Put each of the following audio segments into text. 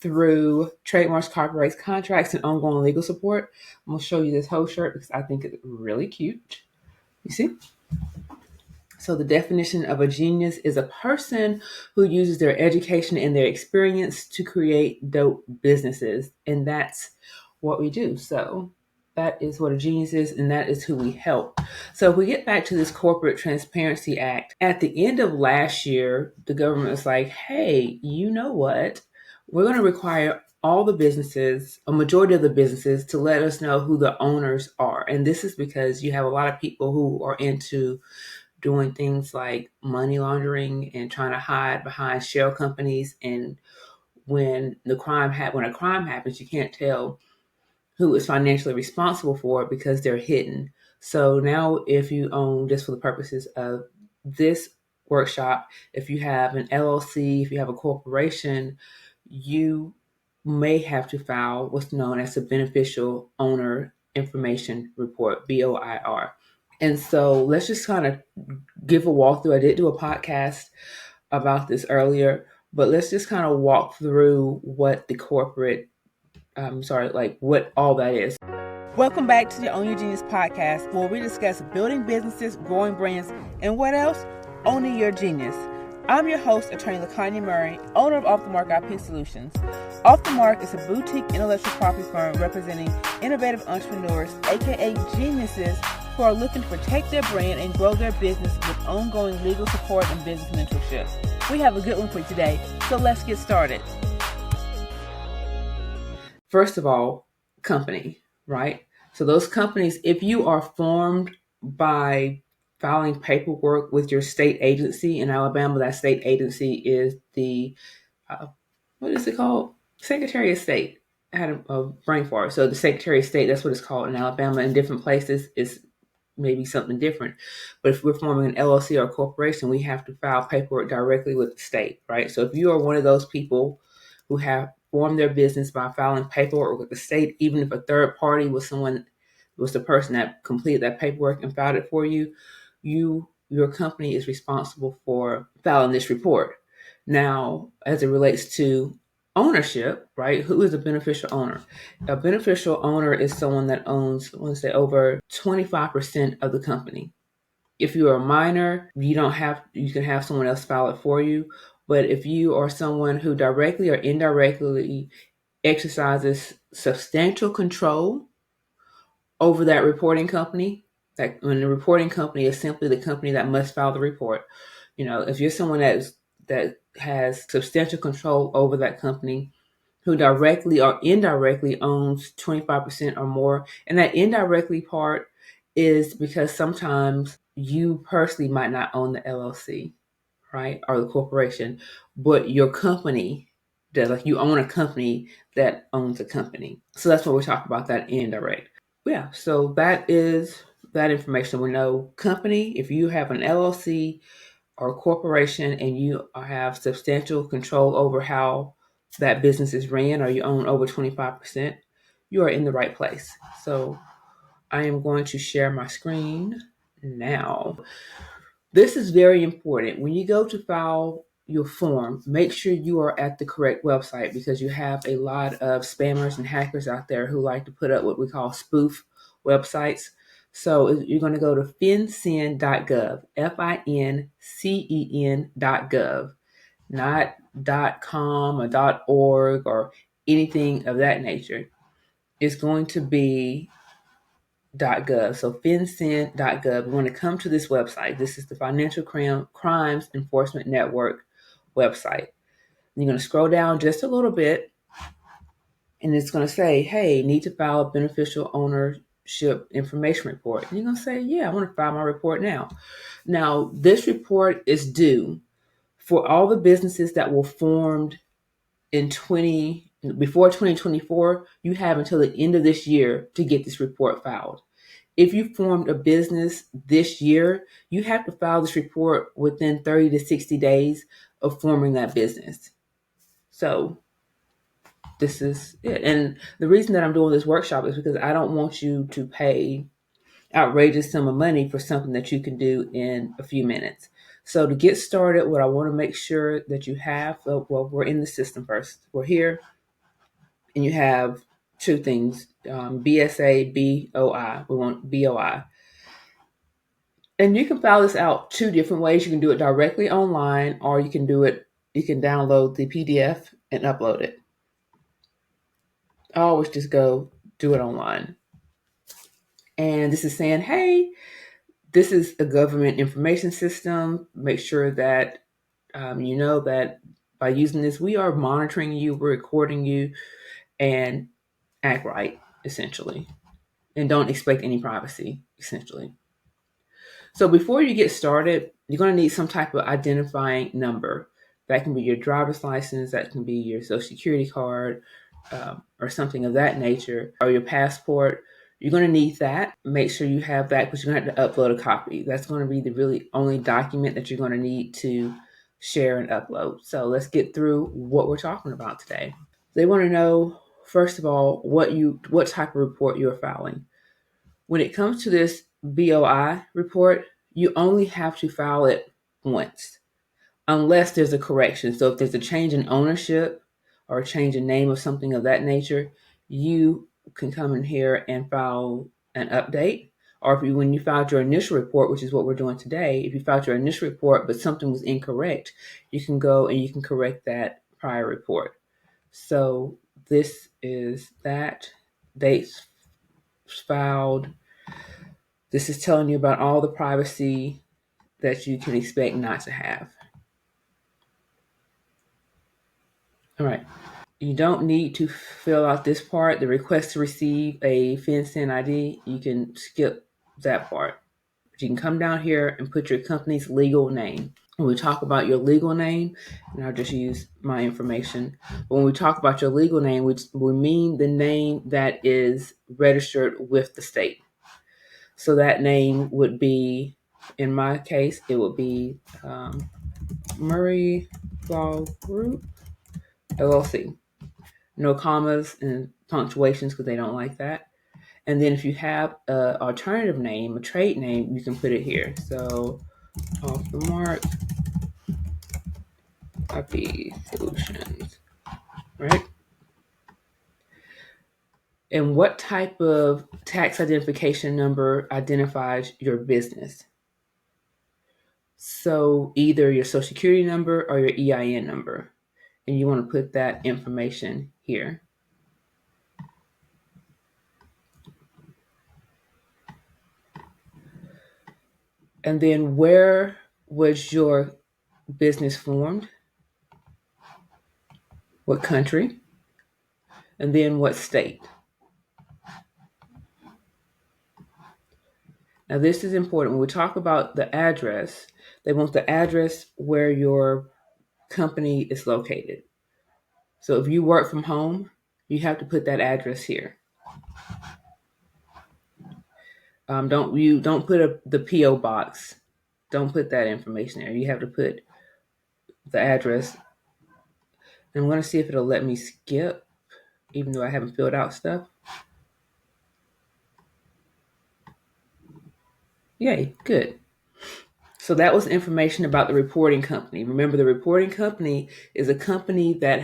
through trademarks, copyrights, contracts, and ongoing legal support. I'm going to show you this whole shirt because I think it's really cute. You see? So the definition of a genius is a person who uses their education and their experience to create dope businesses. And that's what we do. So that is what a genius is, and that is who we help. So if we get back to this Corporate Transparency Act, at the end of last year, the government was like, hey, you know what? We're going to require all the businesses, a majority of the businesses, to let us know who the owners are. And this is because you have a lot of people who are into doing things like money laundering and trying to hide behind shell companies. And when a crime happens, you can't tell who is financially responsible for it because they're hidden. So now if you own, just for the purposes of this workshop, if you have an LLC, if you have a corporation, you may have to file what's known as a beneficial owner information report, BOIR. And so let's just kind of give a walkthrough. I did do a podcast about this earlier, but let's just kind of walk through what the corporate, what all that is. Welcome back to the Own Your Genius podcast, where we discuss building businesses, growing brands, and what else? Owning your genius. I'm your host, attorney LaConya Murray, owner of Off the Mark IP Solutions. Off the Mark is a boutique intellectual property firm representing innovative entrepreneurs, aka geniuses, who are looking to protect their brand and grow their business with ongoing legal support and business mentorship. We have a good one for you today, so let's get started. First of all, company, right? So those companies, if you are formed by filing paperwork with your state agency in Alabama, that state agency is the, what is it called? Secretary of State. I had a brain fart. So the Secretary of State, that's what it's called in Alabama. In different places, it's maybe something different. But if we're forming an LLC or a corporation, we have to file paperwork directly with the state, right? So if you are one of those people who have formed their business by filing paperwork with the state, even if a third party was the person that completed that paperwork and filed it for you, your company is responsible for filing this report. Now, as it relates to ownership, right? Who is a beneficial owner? A beneficial owner is someone that owns, let's say, over 25% of the company. If you're a minor, you can have someone else file it for you. But if you are someone who directly or indirectly exercises substantial control over that reporting company, that when the reporting company is simply the company that must file the report, if you're someone that has substantial control over that company, who directly or indirectly owns 25% or more, and that indirectly part is because sometimes you personally might not own the LLC, right, or the corporation, but your company does. Like you own a company that owns a company. So that's what we're talking about, that indirect. Yeah, so that is that information. We know company, if you have an LLC or a corporation and you have substantial control over how that business is ran, or you own over 25%, you are in the right place. So I am going to share my screen now. This is very important. When you go to file your form, make sure you are at the correct website, because you have a lot of spammers and hackers out there who like to put up what we call spoof websites. So you're going to go to fincen.gov, FINCEN.gov, not .com or .org or anything of that nature. It's going to be .gov. So fincen.gov. We want to come to this website. This is the Financial Crimes Enforcement Network website. And you're going to scroll down just a little bit, and it's going to say, hey, need to file a beneficial ownership information report. And you're going to say, yeah, I want to file my report now. Now, this report is due for all the businesses that were formed before 2024. You have until the end of this year to get this report filed. If you formed a business this year, you have to file this report within 30 to 60 days of forming that business. So this is it. And the reason that I'm doing this workshop is because I don't want you to pay outrageous sum of money for something that you can do in a few minutes. So to get started, what I want to make sure that you have, well, we're in the system first. We're here. and you have two things, BSA, BOI. We want BOI. And you can file this out two different ways. You can do it directly online, or you can download the PDF and upload it. I always just go do it online. And this is saying, hey, this is a government information system. Make sure that you know that by using this, we are monitoring you, we're recording you, and act right, essentially. And don't expect any privacy, essentially. So before you get started, you're going to need some type of identifying number. That can be your driver's license, that can be your social security card, or something of that nature, or your passport. You're going to need that. Make sure you have that, because you're going to have to upload a copy. That's going to be the really only document that you're going to need to share and upload. So let's get through what we're talking about today. They want to know, first of all, what type of report you're filing. When it comes to this BOI report, you only have to file it once, unless there's a correction. So if there's a change in ownership or a change in name or something of that nature, you can come in here and file an update. Or when you filed your initial report, which is what we're doing today, if you filed your initial report but something was incorrect, you can go and you can correct that prior report. So this is that. Dates filed. This is telling you about all the privacy that you can expect not to have. All right. You don't need to fill out this part, the request to receive a FinCEN ID. You can skip that part. But you can come down here and put your company's legal name. When we talk about your legal name, and I'll just use my information. When we talk about your legal name, we mean the name that is registered with the state. So that name would be, in my case, it would be Murray Law Group, LLC. No commas and punctuations, because they don't like that. And then if you have an alternative name, a trade name, you can put it here. So off the mark, IP Solutions, right? And what type of tax identification number identifies your business? So either your social security number or your EIN number. And you want to put that information here. And then where was your business formed? What country? And then what state? Now this is important. When we talk about the address, they want the address where your company is located. So if you work from home, you have to put that address here. Don't put the PO box. Don't put that information there. You have to put the address. And I'm going to see if it'll let me skip, even though I haven't filled out stuff. Yay, good. So that was information about the reporting company. Remember, the reporting company is a company that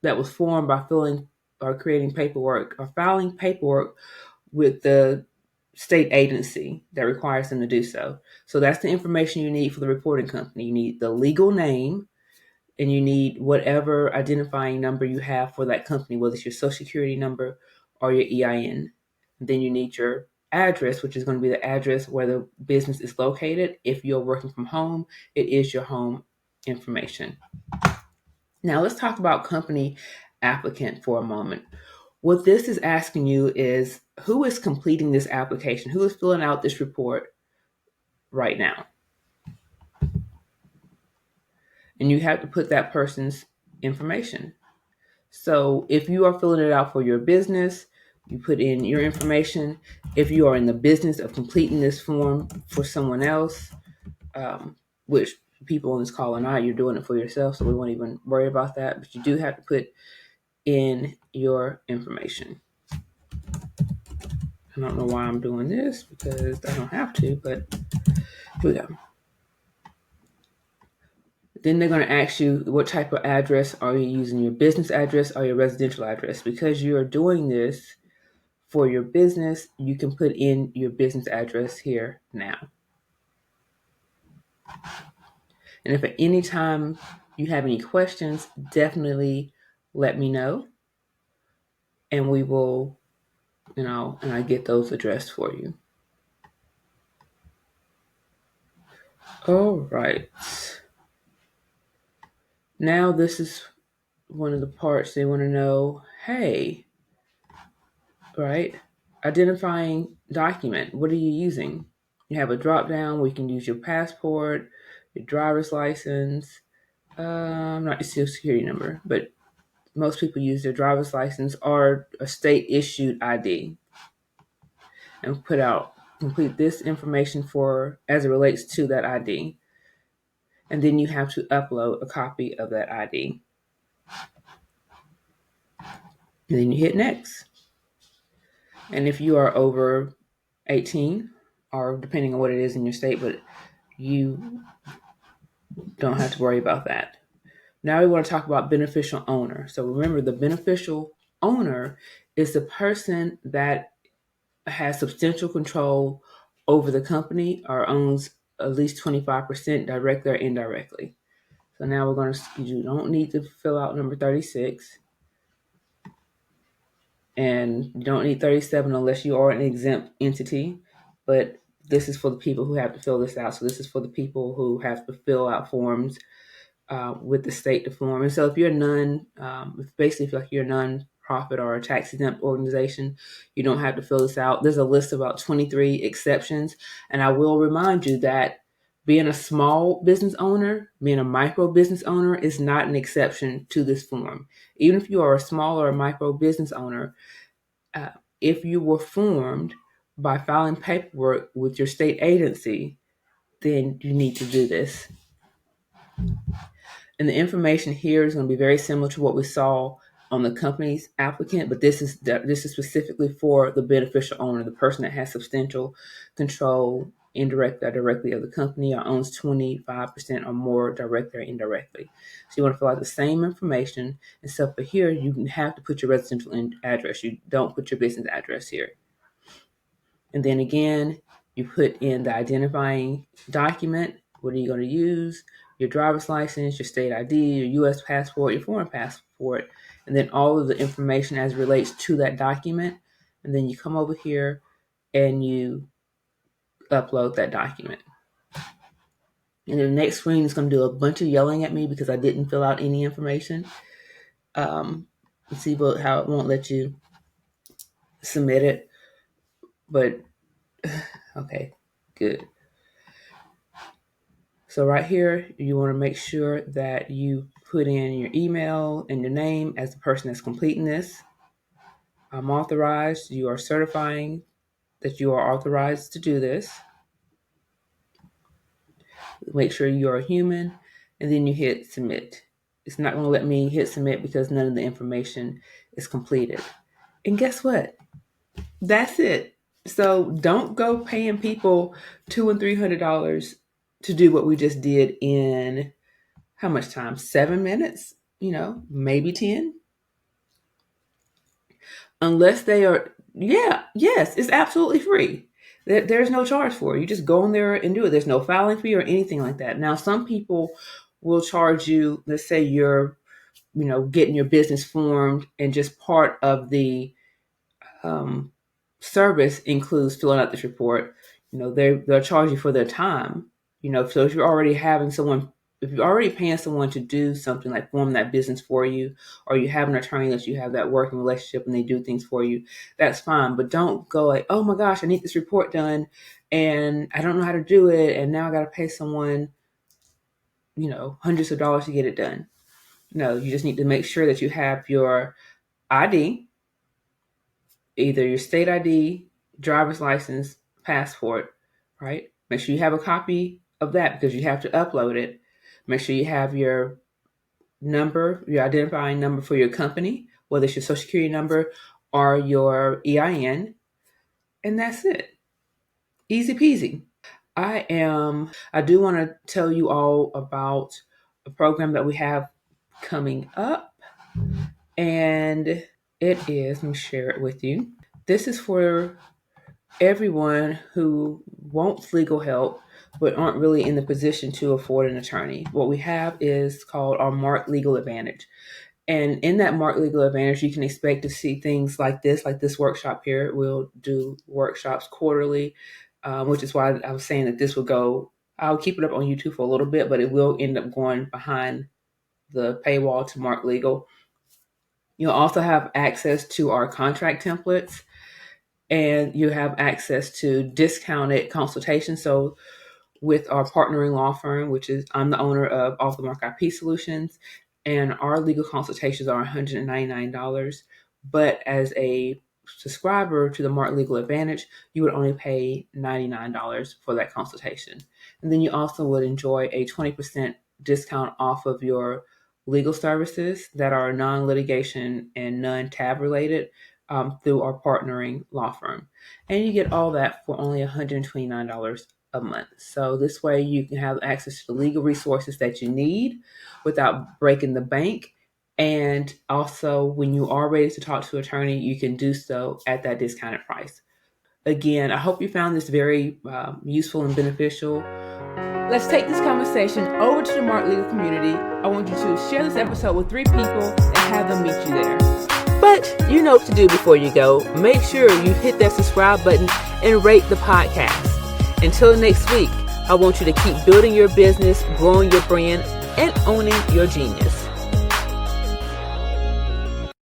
was formed by filling or creating paperwork or filing paperwork with the state agency that requires them to do so. So that's the information you need for the reporting company. You need the legal name, and you need whatever identifying number you have for that company, whether it's your social security number or your EIN. And then you need your address, which is going to be the address where the business is located. If you're working from home, it is your home information. Now let's talk about company applicant for a moment. What this is asking you is, who is completing this application? Who is filling out this report right now? And you have to put that person's information. So if you are filling it out for your business, you put in your information. If you are in the business of completing this form for someone else, which people on this call are not, you're doing it for yourself, so we won't even worry about that. But you do have to put in your information. I don't know why I'm doing this, because I don't have to, but here we go. Then they're going to ask you what type of address are you using, your business address or your residential address. Because you are doing this for your business, you can put in your business address here now. And if at any time you have any questions, definitely let me know, and we will, and I get those addressed for you. All right. Now this is one of the parts they want to know. Hey, right? Identifying document. What are you using? You have a drop down where you can use your passport, your driver's license, not your social security number, but most people use their driver's license or a state issued ID, and complete this information for as it relates to that ID. And then you have to upload a copy of that ID. And then you hit next. And if you are over 18, or depending on what it is in your state, but you don't have to worry about that. Now we want to talk about beneficial owner. So remember, the beneficial owner is the person that has substantial control over the company or owns at least 25% directly or indirectly. So now you don't need to fill out number 36. And you don't need 37 unless you are an exempt entity. But this is for the people who have to fill this out. So this is for the people who have to fill out forms with the state to form. And so if you're if you're a non-profit or a tax exempt organization, you don't have to fill this out. There's a list of about 23 exceptions. And I will remind you that being a small business owner, being a micro business owner is not an exception to this form. Even if you are a small or micro business owner, if you were formed by filing paperwork with your state agency, then you need to do this. And the information here is going to be very similar to what we saw on the company's applicant, but this is specifically for the beneficial owner, the person that has substantial control, indirectly or directly, of the company, or owns 25% or more directly or indirectly. So you want to fill out the same information, except for here you have to put your residential address. You don't put your business address here. And then again, you put in the identifying document. What are you going to use? Your driver's license, your state ID, your U.S. passport, your foreign passport, and then all of the information as relates to that document. And then you come over here and you upload that document. And the next screen is going to do a bunch of yelling at me because I didn't fill out any information. See how it won't let you submit it. But okay, good. So right here, you want to make sure that you put in your email and your name as the person that's completing this. I'm authorized. You are certifying that you are authorized to do this. Make sure you are a human, and then you hit submit. It's not going to let me hit submit because none of the information is completed. And guess what? That's it. So don't go paying people $200 and $300 to do what we just did in how much time? 7 minutes? Maybe 10. Unless they are, yes, it's absolutely free. There's no charge for it. You just go in there and do it. There's no filing fee or anything like that. Now, some people will charge you, let's say you're, getting your business formed, and just part of the service includes filling out this report. They'll charge you for their time. So if you're already paying someone to do something like form that business for you, or you have an attorney that you have that working relationship and they do things for you, that's fine. But don't go like, oh my gosh, I need this report done and I don't know how to do it, and now I got to pay someone, hundreds of dollars to get it done. No, you just need to make sure that you have your ID, either your state ID, driver's license, passport, right? Make sure you have a copy of that because you have to upload it. Make sure you have your number, your identifying number for your company, whether it's your social security number or your EIN, and that's it. Easy peasy. I do want to tell you all about a program that we have coming up, and it is, let me share it with you. This is for everyone who wants legal help but aren't really in the position to afford an attorney. What we have is called our MARKEDlegal Advantage. And in that MARKEDlegal Advantage, you can expect to see things like this workshop here. We'll do workshops quarterly, which is why I was saying that this will go, I'll keep it up on YouTube for a little bit, but it will end up going behind the paywall to MARKEDlegal. You'll also have access to our contract templates, and you have access to discounted consultations. So with our partnering law firm, which is, I'm the owner of Off the Mark IP Solutions, and our legal consultations are $199. But as a subscriber to the MARKEDlegal Advantage, you would only pay $99 for that consultation. And then you also would enjoy a 20% discount off of your legal services that are non-litigation and non-tab related through our partnering law firm. And you get all that for only $129 a month. So this way you can have access to the legal resources that you need without breaking the bank. And also, when you are ready to talk to an attorney, you can do so at that discounted price. Again, I hope you found this very useful and beneficial. Let's take this conversation over to the MARKEDlegal community. I want you to share this episode with 3 people and have them meet you there. But you know what to do before you go. Make sure you hit that subscribe button and rate the podcast. Until next week, I want you to keep building your business, growing your brand, and owning your genius.